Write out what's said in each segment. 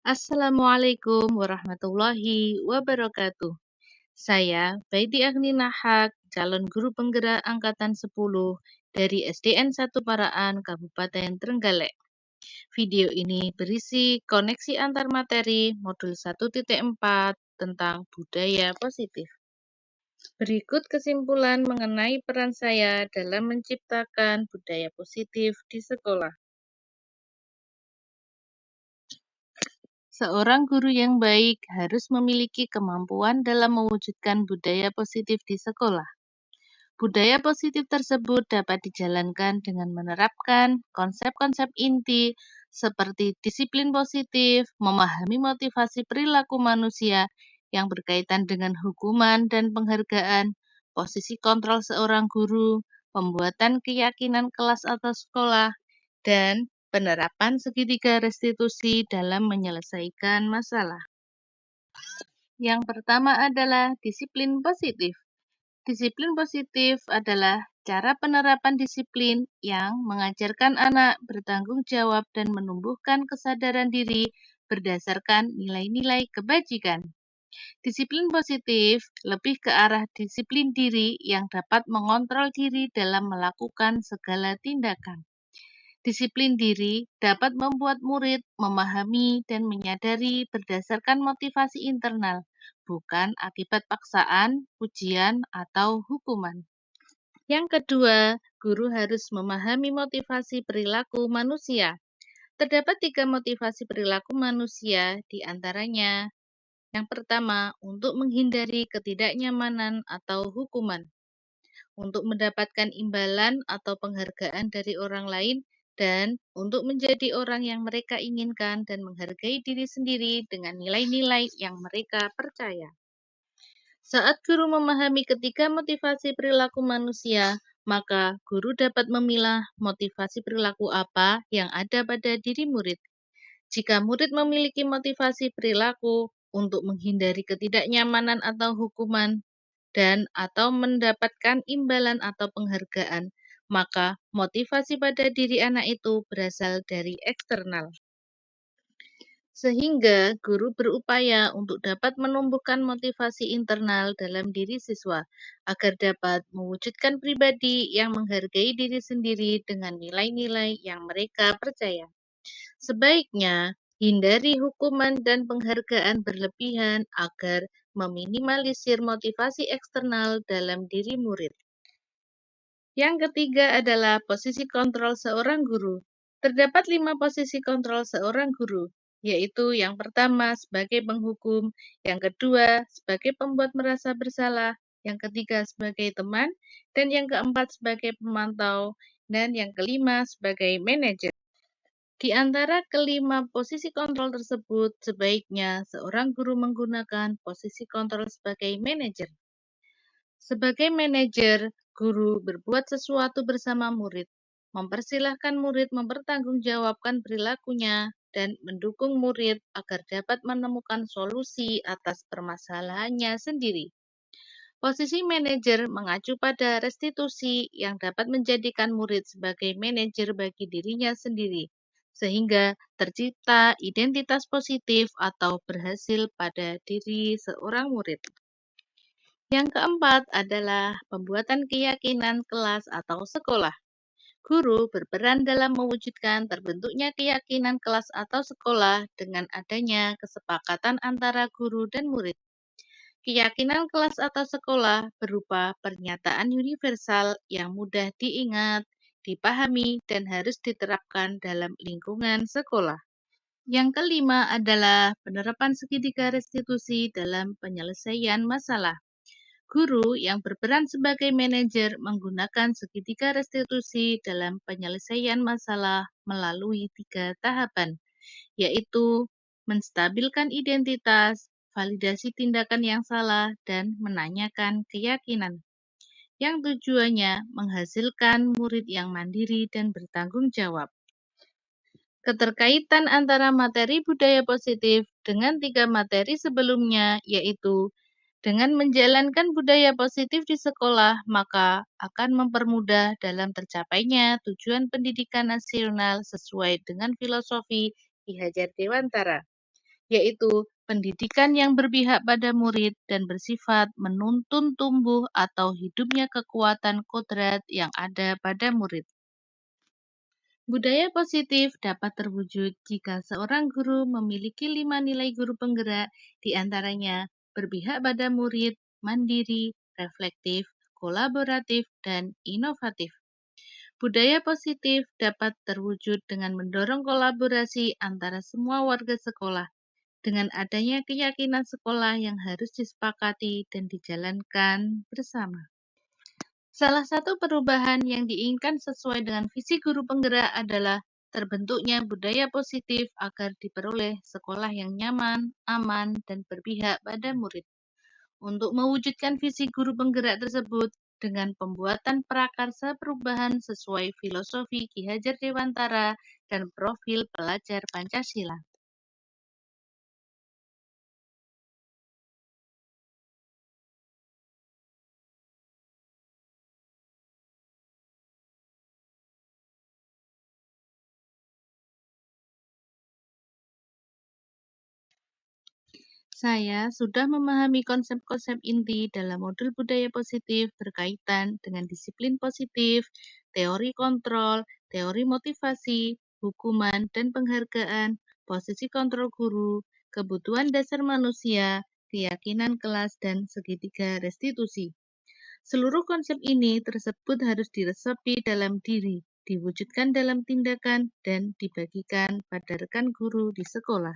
Assalamualaikum warahmatullahi wabarakatuh. Saya Baiti Agni Nahak, calon guru penggerak angkatan 10 dari SDN 1 Paraan, Kabupaten Trenggalek. Video ini berisi koneksi antar materi modul 1.4 tentang budaya positif. Berikut kesimpulan mengenai peran saya dalam menciptakan budaya positif di sekolah. Seorang guru yang baik harus memiliki kemampuan dalam mewujudkan budaya positif di sekolah. Budaya positif tersebut dapat dijalankan dengan menerapkan konsep-konsep inti seperti disiplin positif, memahami motivasi perilaku manusia yang berkaitan dengan hukuman dan penghargaan, posisi kontrol seorang guru, pembuatan keyakinan kelas atau sekolah, dan penerapan segitiga restitusi dalam menyelesaikan masalah. Yang pertama adalah disiplin positif. Disiplin positif adalah cara penerapan disiplin yang mengajarkan anak bertanggung jawab dan menumbuhkan kesadaran diri berdasarkan nilai-nilai kebajikan. Disiplin positif lebih ke arah disiplin diri yang dapat mengontrol diri dalam melakukan segala tindakan. Disiplin diri dapat membuat murid memahami dan menyadari berdasarkan motivasi internal, bukan akibat paksaan, ujian, atau hukuman. Yang kedua, guru harus memahami motivasi perilaku manusia. Terdapat 3 motivasi perilaku manusia, di antaranya yang pertama, untuk menghindari ketidaknyamanan atau hukuman, untuk mendapatkan imbalan atau penghargaan dari orang lain, dan untuk menjadi orang yang mereka inginkan dan menghargai diri sendiri dengan nilai-nilai yang mereka percaya. Saat guru memahami ketiga motivasi perilaku manusia, maka guru dapat memilah motivasi perilaku apa yang ada pada diri murid. Jika murid memiliki motivasi perilaku untuk menghindari ketidaknyamanan atau hukuman dan atau mendapatkan imbalan atau penghargaan, maka motivasi pada diri anak itu berasal dari eksternal. Sehingga guru berupaya untuk dapat menumbuhkan motivasi internal dalam diri siswa agar dapat mewujudkan pribadi yang menghargai diri sendiri dengan nilai-nilai yang mereka percaya. Sebaiknya hindari hukuman dan penghargaan berlebihan agar meminimalisir motivasi eksternal dalam diri murid. Yang ketiga adalah posisi kontrol seorang guru. Terdapat 5 posisi kontrol seorang guru, yaitu yang pertama sebagai penghukum, yang kedua sebagai pembuat merasa bersalah, yang ketiga sebagai teman, dan yang keempat sebagai pemantau, dan yang kelima sebagai manajer. Di antara kelima posisi kontrol tersebut, sebaiknya seorang guru menggunakan posisi kontrol sebagai manajer. Sebagai manajer, guru berbuat sesuatu bersama murid, mempersilahkan murid mempertanggungjawabkan perilakunya, dan mendukung murid agar dapat menemukan solusi atas permasalahannya sendiri. Posisi manajer mengacu pada restitusi yang dapat menjadikan murid sebagai manajer bagi dirinya sendiri, sehingga tercipta identitas positif atau berhasil pada diri seorang murid. Yang keempat adalah pembuatan keyakinan kelas atau sekolah. Guru berperan dalam mewujudkan terbentuknya keyakinan kelas atau sekolah dengan adanya kesepakatan antara guru dan murid. Keyakinan kelas atau sekolah berupa pernyataan universal yang mudah diingat, dipahami, dan harus diterapkan dalam lingkungan sekolah. Yang kelima adalah penerapan segitiga restitusi dalam penyelesaian masalah. Guru yang berperan sebagai manajer menggunakan segitiga restitusi dalam penyelesaian masalah melalui 3 tahapan, yaitu menstabilkan identitas, validasi tindakan yang salah, dan menanyakan keyakinan, yang tujuannya menghasilkan murid yang mandiri dan bertanggung jawab. Keterkaitan antara materi budaya positif dengan 3 materi sebelumnya, yaitu dengan menjalankan budaya positif di sekolah, maka akan mempermudah dalam tercapainya tujuan pendidikan nasional sesuai dengan filosofi Ki Hajar Dewantara. yaitu pendidikan yang berpihak pada murid dan bersifat menuntun tumbuh atau hidupnya kekuatan kodrat yang ada pada murid. Budaya positif dapat terwujud jika seorang guru memiliki 5 nilai guru penggerak, di antaranya berpihak pada murid, mandiri, reflektif, kolaboratif, dan inovatif. Budaya positif dapat terwujud dengan mendorong kolaborasi antara semua warga sekolah, dengan adanya keyakinan sekolah yang harus disepakati dan dijalankan bersama. Salah satu perubahan yang diinginkan sesuai dengan visi guru penggerak adalah terbentuknya budaya positif agar diperoleh sekolah yang nyaman, aman, dan berpihak pada murid. Untuk mewujudkan visi guru penggerak tersebut dengan pembuatan prakarsa perubahan sesuai filosofi Ki Hajar Dewantara dan profil pelajar Pancasila. Saya sudah memahami konsep-konsep inti dalam modul budaya positif berkaitan dengan disiplin positif, teori kontrol, teori motivasi, hukuman dan penghargaan, posisi kontrol guru, kebutuhan dasar manusia, keyakinan kelas, dan segitiga restitusi. Seluruh konsep ini tersebut harus diresapi dalam diri, diwujudkan dalam tindakan, dan dibagikan pada rekan guru di sekolah.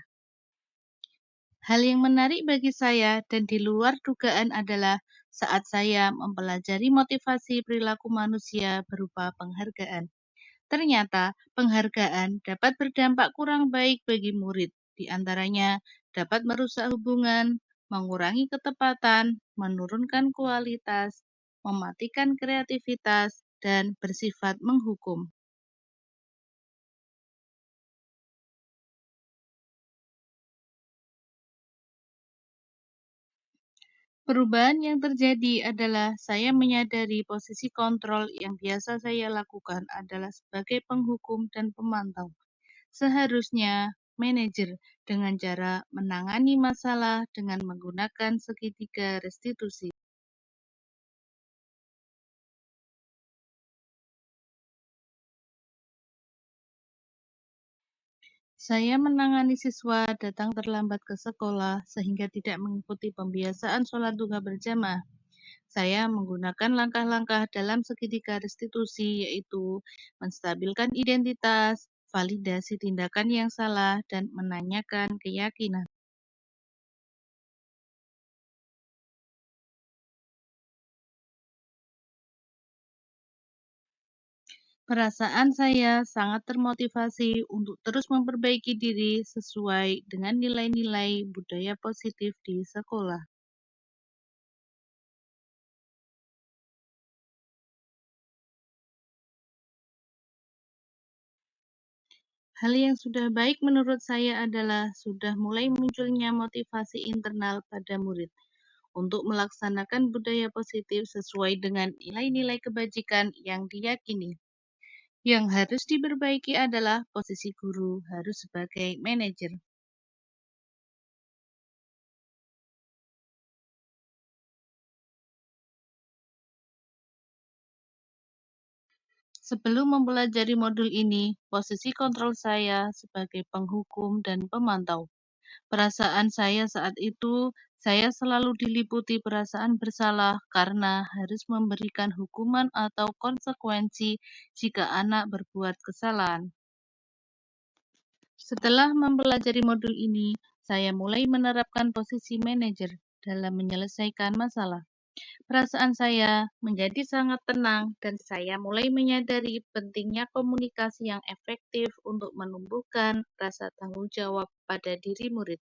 Hal yang menarik bagi saya dan di luar dugaan adalah saat saya mempelajari motivasi perilaku manusia berupa penghargaan. Ternyata penghargaan dapat berdampak kurang baik bagi murid, di antaranya dapat merusak hubungan, mengurangi ketepatan, menurunkan kualitas, mematikan kreativitas, dan bersifat menghukum. Perubahan yang terjadi adalah saya menyadari posisi kontrol yang biasa saya lakukan adalah sebagai penghukum dan pemantau. Seharusnya manajer dengan cara menangani masalah dengan menggunakan segitiga restitusi. Saya menangani siswa datang terlambat ke sekolah sehingga tidak mengikuti pembiasaan sholat duha berjamaah. Saya menggunakan langkah-langkah dalam segitiga restitusi, yaitu menstabilkan identitas, validasi tindakan yang salah, dan menanyakan keyakinan. Perasaan saya sangat termotivasi untuk terus memperbaiki diri sesuai dengan nilai-nilai budaya positif di sekolah. Hal yang sudah baik menurut saya adalah sudah mulai munculnya motivasi internal pada murid untuk melaksanakan budaya positif sesuai dengan nilai-nilai kebajikan yang diyakini. Yang harus diperbaiki adalah posisi guru harus sebagai manajer. Sebelum mempelajari modul ini, posisi kontrol saya sebagai penghukum dan pemantau. Perasaan saya saat itu, saya selalu diliputi perasaan bersalah karena harus memberikan hukuman atau konsekuensi jika anak berbuat kesalahan. Setelah mempelajari modul ini, saya mulai menerapkan posisi manajer dalam menyelesaikan masalah. Perasaan saya menjadi sangat tenang dan saya mulai menyadari pentingnya komunikasi yang efektif untuk menumbuhkan rasa tanggung jawab pada diri murid.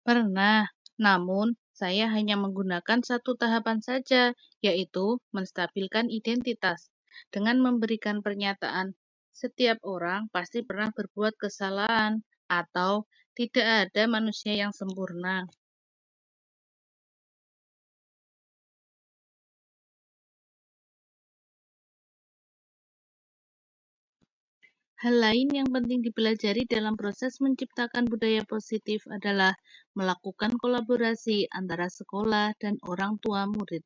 Pernah, namun saya hanya menggunakan satu tahapan saja, yaitu menstabilkan identitas dengan memberikan pernyataan setiap orang pasti pernah berbuat kesalahan atau tidak ada manusia yang sempurna. Hal lain yang penting dipelajari dalam proses menciptakan budaya positif adalah melakukan kolaborasi antara sekolah dan orang tua murid.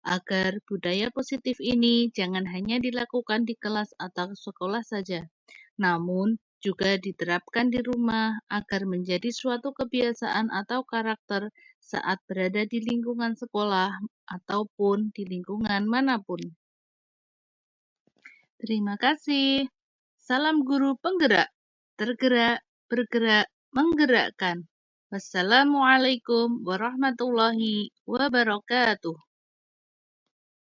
Agar budaya positif ini jangan hanya dilakukan di kelas atau sekolah saja, namun juga diterapkan di rumah agar menjadi suatu kebiasaan atau karakter saat berada di lingkungan sekolah ataupun di lingkungan manapun. Terima kasih. Salam guru penggerak, tergerak, bergerak, menggerakkan. Wassalamualaikum warahmatullahi wabarakatuh.